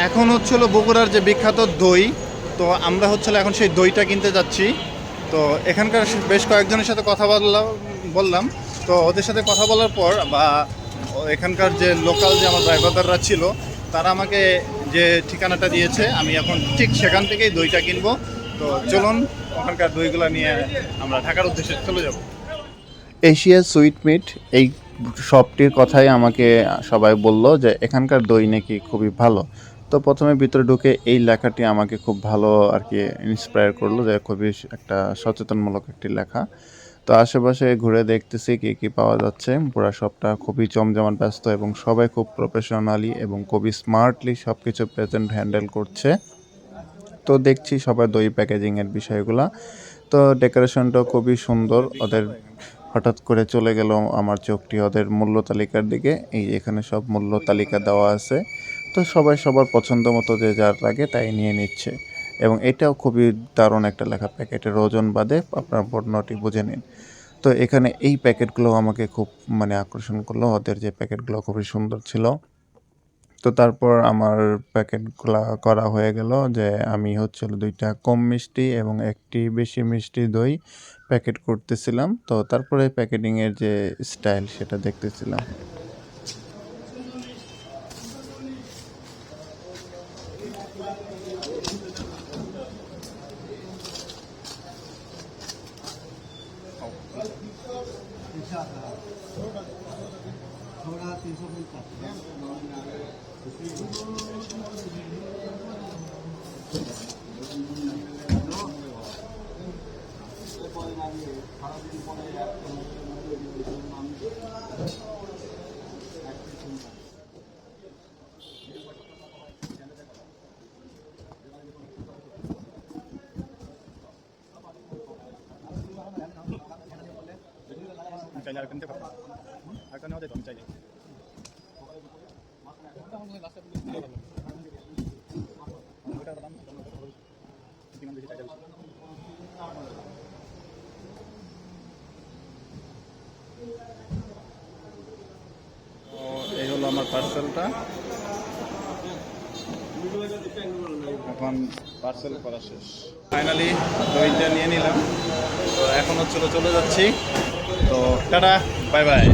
এখন হচ্ছিল বগুড়ার যে বিখ্যাত দই, তো আমরা হচ্ছিল এখন সেই দইটা কিনতে যাচ্ছি। তো এখানকার বেশ কয়েকজনের সাথে কথা বললাম। তো ওদের সাথে কথা বলার পর বা এখানকার যে লোকাল যে আমার ড্রাইভাররা ছিল, তারা আমাকে যে ঠিকানাটা দিয়েছে, আমি এখন ঠিক সেখান থেকেই দইটা কিনবো। তো চলুন ওখানকার দইগুলো নিয়ে আমরা ঢাকার উদ্দেশ্যে চলে যাব। এশিয়া সুইট মিট এই শপটির কথাই আমাকে সবাই বলল যে এখানকার দই নাকি খুবই ভালো। তো প্রথমে ভিতরে ঢুকে এই লেখাটি আমাকে খুব ভালো আর কি ইন্সপায়ার করলো, যে খুবই একটা সচেতনমূলক একটি লেখা। তো আশেপাশে ঘুরে দেখতেছি কি কি পাওয়া যাচ্ছে। পুরা শপটা খুবই জমজমাট ব্যস্ত এবং সবাই খুব প্রফেশনালি এবং খুবই স্মার্টলি সব কিছু প্রেজেন্ট হ্যান্ডেল করছে। তো দেখছি সবাই দই প্যাকেজিংয়ের বিষয়গুলা। তো ডেকোরেশনটাও খুবই সুন্দর ওদের। হঠাৎ করে চলে গেল আমার চোখটি ওদের মূল্য তালিকার দিকে। এই এখানে সব মূল্য তালিকা দেওয়া আছে। তো সবাই সবার পছন্দ মতো যে যার লাগে তাই নিয়ে নিচ্ছে। এবং এটাও খুবই দারুণ একটা লেখা, প্যাকেটের ওজন বাদে আপনার পণ্যটি বুঝে নিন। তো এখানে এই প্যাকেটগুলো আমাকে খুব আকর্ষণ করলো, ওদের যে প্যাকেটগুলো খুবই সুন্দর ছিল। তো তারপর আমার প্যাকেটগুলা করা হয়ে গেল, যে আমি হচ্ছিল 2টা কম মিষ্টি এবং একটি বেশি মিষ্টি দই প্যাকেট করতেছিলাম। তো তারপরে প্যাকেটিংয়ের যে স্টাইল সেটা দেখতেছিলাম। এই হলো আমার পার্সেলটা, এখন পার্সেল করা শেষ। ফাইনালি দইটা নিয়ে নিলাম। তো এখন হচ্ছিল চলে যাচ্ছি। তো টাটা, বাই বাই।